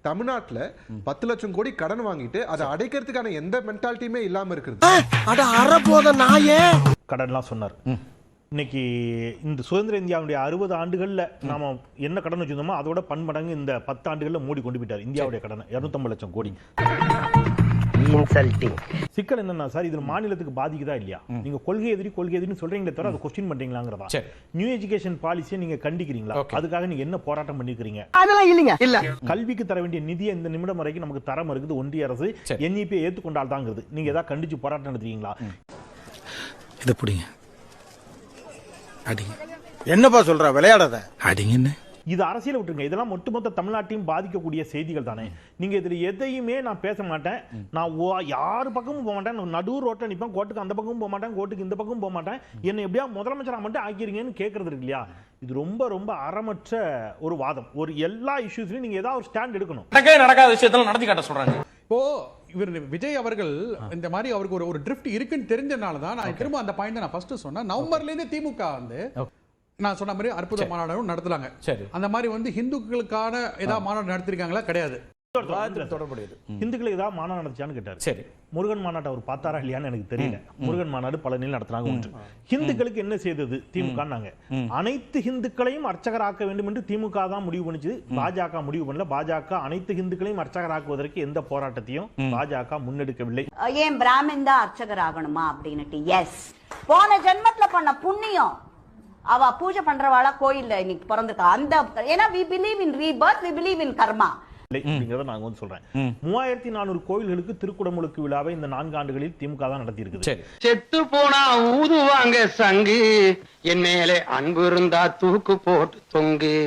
தமிழ்நாட்டுல 10 லட்சம் கோடி கடன் வாங்கிட்டு அதை அடைக்கிறதுக்கான எந்த மென்டாலிட்டியுமே இல்லாம இருக்குது. கடன்லாம் சொன்னார். இன்னைக்கு இந்த சுதந்திர இந்தியாவுடைய 60 ஆண்டுகள்ல நாம என்ன கடன் வச்சிருந்தோமோ அதோட பன்மடங்கு இந்த 10 ஆண்டுகள்ல மோடி கொண்டு போயிட்டார் இந்தியாவுடைய கடனை 250 லட்சம் கோடி. சிக்கல் என்னன்னா சார், இது மாநிலத்துக்கு பாதிக்குதா இல்லையா? நீங்க கொள்கை எதிரின்னு சொல்றீங்களே தவிர அதை கொஸ்டின் பண்றீங்களாங்கிறதா? நியூ எஜுகேஷன் பாலிசியை நீங்க கண்டிக்கிறீங்களா? அதுக்காக நீங்க என்ன போராட்டம் பண்ணிருக்கீங்க? அதெல்லாம் இல்லைங்க. இல்ல, கல்விக்கு தர வேண்டிய நிதியை இந்த நிமிடம் வரைக்கும் நமக்கு தர மறுக்குது ஒன்றிய அரசு. NEP ஏத்துக்கொண்டால் தாங்கிறது. நீங்க ஏதாவது கண்டிச்சு போராட்டம் நடத்துறீங்களா? இத புடிங்க, அடிங்க. என்னப்பா சொல்ற, விளையாடாத, அடிங்க. என்ன இது அரசியல் விட்டுருங்க, இதெல்லாம் ஒட்டுமொத்த தமிழ்நாட்டையும் பாதிக்கக்கூடிய செய்திகள் தானே. நீங்க இதுல எதையுமே நான் பேச மாட்டேன், நான் யாரு பக்கமும் போக மாட்டேன், நடு ரோட்ல நிப்பேன், கோட்டுக்கு அந்த பக்கமும் போக மாட்டேன், கோட்டுக்கு இந்த பக்கமும் போக மாட்டேன், என்னை எப்படியா முதலமைச்சரா மட்டும் ஆக்கிருங்கன்னு கேட்கறது இருக்கு இல்லையா? இது ரொம்ப ரொம்ப அறமற்ற ஒரு வாதம். ஒரு எல்லா இஷ்யூஸ்லயும் நீங்க ஏதாவது ஒரு ஸ்டாண்ட் எடுக்கணும். நடக்காத விஷயத்தெல்லாம் நடத்தி காட்ட சொல்றாங்க. இப்போ இவர் விஜய் அவர்கள் இந்த மாதிரி அவருக்கு ஒரு ட்ரிஃப்ட் இருக்குன்னு தெரிஞ்சனால தான் நான் திரும்ப அந்த பாயிண்ட் நான் ஃபர்ஸ்ட் சொன்னேன். நவம்பர்ல இருந்து திமுக வந்து நான் சொன்ன மாதிரி அற்புத மாநாடு நடத்துறாங்க. அந்த மாதிரி வந்து இந்துக்களுக்கான ஏதாவது மாநாடு நடத்திருக்காங்களா? கிடையாது. தொடர்புடையது இந்துக்களுக்கு ஏதாவது மாநாடு நடத்தியான்னு கேட்டார். சரி, முருகன் மாநாட்டை அவர் பார்த்தாரா இல்லையான்னு எனக்கு தெரியல. முருகன் மாநாடு பழனியில் நடத்துறாங்க. ஒன்று, இந்துக்களுக்கு என்ன செய்தது திமுக? அனைத்து இந்துக்களையும் அர்ச்சகராக்க வேண்டும் என்று திமுக தான் முடிவு பண்ணிச்சு, பாஜக முடிவு பண்ணல. பாஜக அனைத்து இந்துக்களையும் அர்ச்சகராக்குவதற்கு எந்த போராட்டத்தையும் பாஜக முன்னெடுக்கவில்லை. ஏன் பிராமின் தான் அர்ச்சகர் ஆகணுமா அப்படின்னுட்டு? எஸ், போன ஜென்மத்துல பண்ண புண்ணியம் அவ பூஜை பண்றவாளா கோயில்ல இன்னைக்கு பிறந்திருக்கா. அந்த ஏன்னா we believe in rebirth, we believe in karma. நாங்க வந்து சொல்றேன், 3400 கோயில்களுக்கு திருக்குடமுழுக்கு விழாவை இந்த 4 ஆண்டுகளில் திமுக தான் நடத்தி இருக்குது. செத்து போனா ஊதுவாங்க சங்கு, என் மேலே அன்பு இருந்தா தூக்கு போட்டு தொங்கு.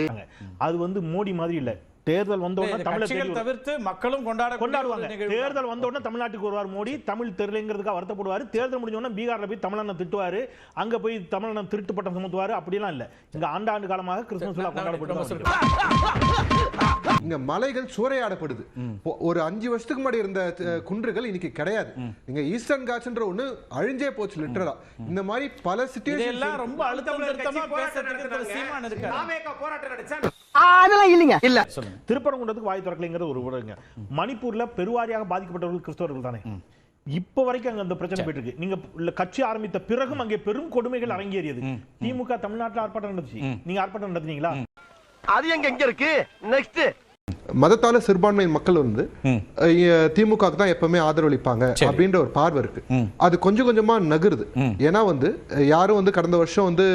அது வந்து மோடி மாதிரி இல்ல. தேர்தல் வந்த உடனே தமிழர்கள் தவிர்த்து மக்களும் கொண்டாடுவாங்க. தேர்தல் வந்த உடனே தமிழ்நாட்டுக்கு வருவார் மோடி, தமிழ் தெரியலங்கிறதுக்காக வருத்தப்படுவார். தேர்தல் முடிஞ்ச உடனே பீகார்ல போய் தமிழனை திட்டுவாரு, அங்க போய் தமிழனை திருட்டு பட்டம் சுமத்துவாரு. அப்படிலாம் இல்ல. இங்க ஆண்டாண்டு காலமாக கிறிஸ்துமஸ் விழா கொண்டாடப்பட்டு இங்க மலைகள் சூறையாடப்படுது. ஒரு 5 வருஷத்துக்கு முன்னாடி இருந்த குன்றுகள் இன்னைக்கு கிடையாது. நீங்க ஈஸ்டர்ன் காட்ஸ்ன்ற ஒண்ணு அழிஞ்சே போச்சு லிட்டரலா. இந்த மாதிரி பல சிச்சுவேஷன் எல்லாம் ரொம்ப அழுத்தம் திருத்தமா பேசுறதுக்கு சீமான் இருக்காரு. நாமேக போராட்டம் நடச்சா அதெல்லாம் இல்லைங்க. இல்ல, திருப்பரங்குன்றத்துக்கு வாய் திறக்கலைங்கிறது ஒரு ஊடகங்க. மணிப்பூர்ல பெருவாரியாக பாதிக்கப்பட்டவர்கள் கிறிஸ்தவர்கள் தானே. இப்ப வரைக்கும் அங்க அந்த பிரச்சனை போயிட்டு இருக்கு. நீங்க கட்சி ஆரம்பித்த பிறகும் அங்கே பெரும் கொடுமைகள் அரங்கேறியது. திமுக தமிழ்நாட்டில் ஆர்ப்பாட்டம் நடந்துச்சு, நீங்க ஆர்ப்பாட்டம் நடத்தினீங்களா? அது எங்க இருக்கு? நெக்ஸ்ட், மதத்தால சிறுபான்மை மக்கள் வந்து திமுக தான் எப்பவுமே ஆதரவளிப்பாங்க அப்படின்ற ஒரு பார்வை இருக்கு. அது கொஞ்சம் கொஞ்சமா நகருது. ஏன்னா வந்து யாரும் வந்து கடந்த வருஷம் வந்து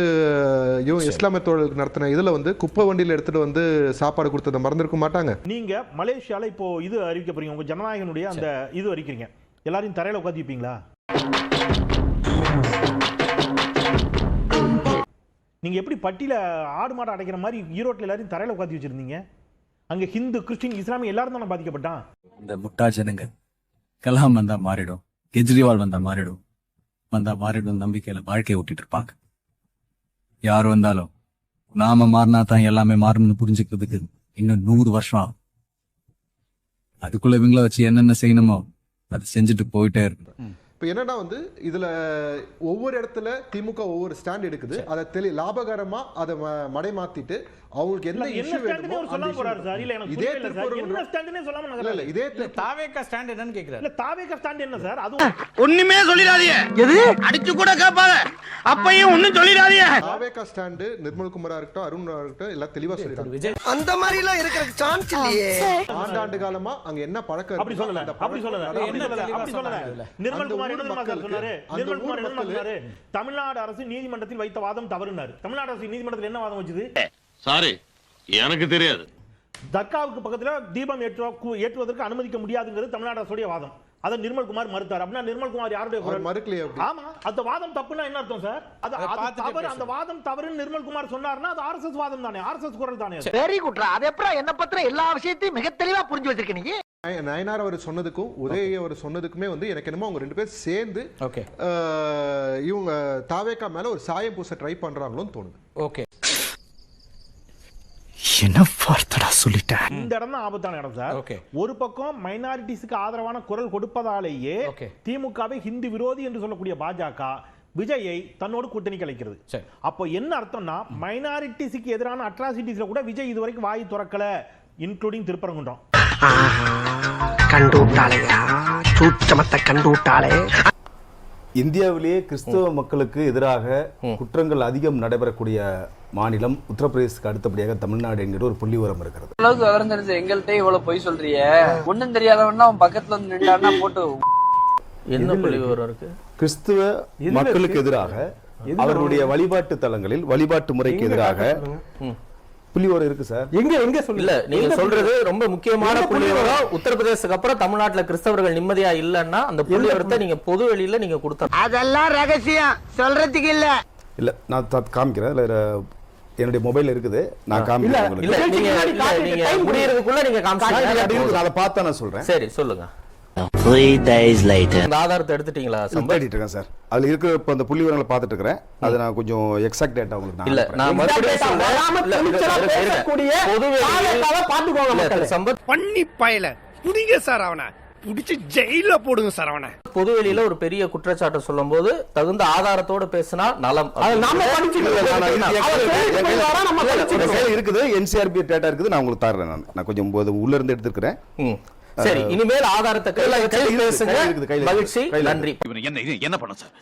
இஸ்லாமிய தோழர்களுக்கு நடத்தின இதுல வந்து குப்பை வண்டியில எடுத்துட்டு வந்து சாப்பாடு கொடுத்ததை மறந்துருக்க மாட்டாங்க. நீங்க மலேசியால இப்போ இது அறிவிக்க போறீங்க, உங்க ஜனநாயகனுடைய அந்த இது அறிவிக்கிறீங்க, எல்லாரையும் தரையில உட்காந்து வைப்பீங்களா? நீங்க எப்படி பட்டியல ஆடு மாடு அடைக்கிற மாதிரி ஈரோட்டில் எல்லாரையும் தரையில உட்காந்து வச்சிருந்தீங்க? அங்க ஹிந்து கிறிஸ்டின் இஸ்லாமிய எல்லாரும் தானே பாதிக்கப்பட்டான். இந்த முட்டா ஜனங்க கலாம் வந்தா மாறிடும், கெஜ்ரிவால் வந்தா மாறிடும், நம்பிக்கையில வாழ்க்கையை ஓட்டிட்டு இருப்பாங்க. யார் வந்தாலும் நாம மாறினா தான் எல்லாமே மாறணும்னு புரிஞ்சுக்கிறதுக்கு இன்னும் 100 வருஷம் ஆகும். அதுக்குள்ள இவங்கள வச்சு என்னென்ன செய்யணுமோ அதை செஞ்சுட்டு போயிட்டே இருக்கு. இப்போ என்னன்னா வந்து இதுல ஒவ்வொரு இடத்துல திமுக ஒவ்வொரு ஸ்டாண்ட் எடுக்குது. அதை லாபகரமா அதை மடை மாத்திட்டு அவங்களுக்கு என்ன இஷ்யூ வேணுமோ இதே தாவேகா ஸ்டாண்ட் என்னன்னு கேக்குறாரு. இல்ல தாவேகா ஸ்டாண்ட் என்ன சார்? அது ஒண்ணுமே சொல்லிடாதீங்க. எது அடிச்சு கூட கேட்பாங்க, அப்பையும் ஒண்ணும் சொல்லிடாதீங்க. தாவேகா ஸ்டாண்ட் நிர்மல்குமாரா இருக்கட்டும், அருணா இருக்கட்டும் எல்லாம் தெளிவா சொல்லிட்டாங்க. அந்த மாதிரி எல்லாம் இருக்கிறதுக்கு சான்ஸ் இல்லையே. ஆண்டாண்டு காலமா அங்க என்ன பழக்கம் அப்படி சொல்லல. நிர்மல்குமார் தமிழ்நாடு அரசு நீதிமன்றத்தில் வைத்த வாதம் தவறுனாரு. தமிழ்நாடு அரசு நீதிமன்றத்தில் என்ன வாதம் வச்சது? சாரி, எனக்கு தெரியாது. தர்காவுக்கு பக்கத்துல தீபம் ஏற்றுவதற்கு அனுமதிக்க முடியாதுங்கிறது தமிழ்நாடு அரசுடைய வாதம். அதை நிர்மல்குமார் மறுத்தார். அப்படின்னா நிர்மல்குமார் யாருடைய மறுக்கலையே? ஆமா, அந்த வாதம் தப்புன்னா என்ன அர்த்தம் சார்? அந்த வாதம் தவறுன்னு நிர்மல்குமார் சொன்னார்னா அது ஆர்எஸ்எஸ் வாதம் தானே, ஆர்எஸ்எஸ் குரல் தானே. Very good. அது எப்பறம் என்ன பத்திர எல்லா விஷயத்தையும் மிக தெளிவா புரிஞ்சு வச்சிருக்கீங்க நீங்க. நயனார் அவர் சொன்னதுக்கும் உதய அவர் சொன்னதுக்குமே வந்து எனக்கு என்னமோ அவங்க 2 பேரும் சேர்ந்து இவங்க தாவேகா மேல ஒரு சாயம் பூச ட்ரை பண்றாங்களோன்னு தோணுது. ஓகே, என்ன வார்த்தைடா சொல்லிட்டேன். இந்த இடம் தான் ஆபத்தான இடம் சார். ஒரு பக்கம் மைனாரிட்டிஸ்க்கு ஆதரவான குரல் கொடுப்பதாலேயே திமுகவை ஹிந்து விரோதி என்று சொல்லக்கூடிய பாஜக விஜயை தன்னோடு கூட்டணி கலைக்கிறது. அப்போ என்ன அர்த்தம்னா மைனாரிட்டிஸ்க்கு எதிரான அட்ராசிட்டிஸ்ல கூட விஜய் இதுவரைக்கும் வாய் திறக்கல, இன்க்ளூடிங் திருப்பரங்குன்றம். கண்டு விட்டாளையா சூச்சமத்தை கண்டு விட்டாளே. இந்தியாவிலேயே கிறிஸ்தவ மக்களுக்கு எதிராக குற்றங்கள் அதிகம் நடைபெறக்கூடிய மாநிலம் உத்தரப்பிரதேசத்துக்கு அடுத்தபடியாக தமிழ்நாடு என்கிற ஒரு புள்ளி விவரம் இருக்கிறது. அளவுக்கு விவரம் தெரிஞ்சு எங்கள்கிட்ட இவ்வளவு பொய் சொல்றிய, ஒண்ணும் தெரியாதவன்னா அவன் பக்கத்துல வந்து நின்றான்னா போட்டு. என்ன புள்ளி விவரம் இருக்கு? கிறிஸ்துவ மக்களுக்கு எதிராக அவர்களுடைய வழிபாட்டு தலங்களில் வழிபாட்டு முறைக்கு எதிராக புள்ளி விவரம் இருக்கு சார். எங்க சொல்ல நீங்க சொல்றது ரொம்ப முக்கியமான புள்ளி விவரம். உத்தரப்பிரதேசத்துக்கு அப்புறம் தமிழ்நாட்டுல கிறிஸ்தவர்கள் நிம்மதியா இல்லன்னா அந்த புள்ளி விவரத்தை நீங்க பொது வெளியில நீங்க கொடுத்தா அதெல்லாம் ரகசியம் சொல்றதுக்கு இல்ல. இல்ல நான் காமிக்கிறேன், என்னுடைய மொபைல் இருக்குது, நான் காமிக்கிறேன். முடியறதுக்குள்ள நீங்க காமிச்சீங்க, அதை பார்த்தா நான் சொல்றேன். சரி சொல்லுங்க. 3 days later அந்த ஆதாரத்தை எடுத்துட்டீங்களா? சம்பாதிட்டு இருக்கேன் சார். அதுல இருக்கிற இப்ப அந்த புள்ளி விவரங்களை பார்த்துட்டு இருக்கிறேன். அது நான் கொஞ்சம் எக்ஸாக்ட் டேட்டா உங்களுக்கு இல்ல நான் மறுபடியும் சொல்றேன். பண்ணி பயல புடிங்க சார், அவனை புடிச்சு ஜெயில போடுங்க சார் அவனை. பொதுவெளியில ஒரு பெரிய குற்றச்சாட்டு சொல்லும் போது தகுந்த ஆதாரத்தோட பேசினா நலம். இருக்குது, என்சிஆர்பி டேட்டா இருக்குது, நான் உங்களுக்கு தர்றேன். நான் கொஞ்சம் உள்ள இருந்து எடுத்துக்கிறேன். சரி, இனிமேல் ஆதாரத்தை மகிழ்ச்சி, நன்றி. என்ன பண்ண சார்?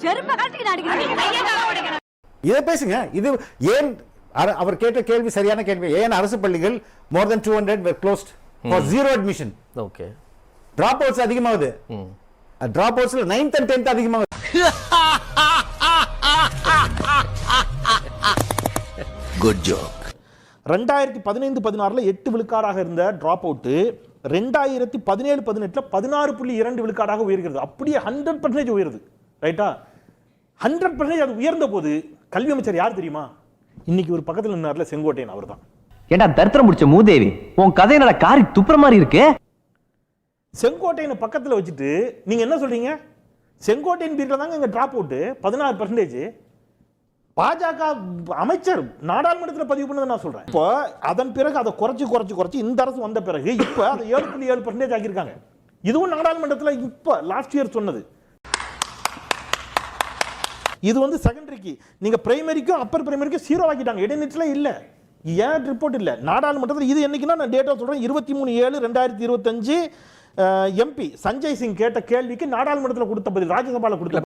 இதை பேசுங்க. இது ஏன் அவர் கேட்ட கேள்வி சரியான கேள்வி. ஏன் அரசு பள்ளிகள் more than 200 were closed for zero admission? Okay, drop outs அதிகமாகுது. drop outsல 9th and 10th அதிகமாகுது. Good joke. 2015-16 8 விழுக்காடாக இருந்த டிராப் அவுட் 2017-18 16.2 விழுக்காடாக உயர்கிறது. அப்படியே 100% உயருது. ரைட்டா? 100% அது உயர்ந்த போது கல்வி அமைச்சர் யார் தெரியுமா? இன்னைக்கு ஒரு பக்கத்துல நின்னார்ல, செங்கோட்டையன் அவர்தான். ஏண்டா தரித்திரம் முடிச்ச மூதேவி, உன் கதை என்னடா காரி துப்புற மாதிரி இருக்கு. செங்கோட்டையனை பக்கத்துல வச்சுட்டு நீங்க என்ன சொல்றீங்க? செங்கோட்டையன் பீரியட்ல தாங்க இங்க டிராப் அவுட் 16%. பாஜக அமைச்சர் நாடாளுமன்றத்தில் பதிவு பண்ணதை நான் சொல்றேன். இப்போ அதன் பிறகு அதை குறைச்சு இந்த அரசு வந்த பிறகு இப்ப அதை 7.7% ஆக்கியிருக்காங்க. இதுவும் நாடாளுமன்றத்தில் இப்ப லாஸ்ட் இயர் சொன்னது. இது வந்து செகண்டரிக்கு, நீங்க பிரைமரிக்கும் அப்பர் பிரைமரிக்கும் 0 ஆக்கிட்டாங்க. இடைநிலை இல்ல, ஏன் ரிப்போர்ட் இல்ல நாடாளுமன்றத்தில். இது என்னைக்குன்னா நான் டேட்டா சொல்றேன், 23/7/2025 எம்பி சஞ்சய் சிங் கேட்ட கேள்விக்கு நாடாளுமன்றத்தில் கொடுத்த பதில், ராஜ்யசபால கொடுத்த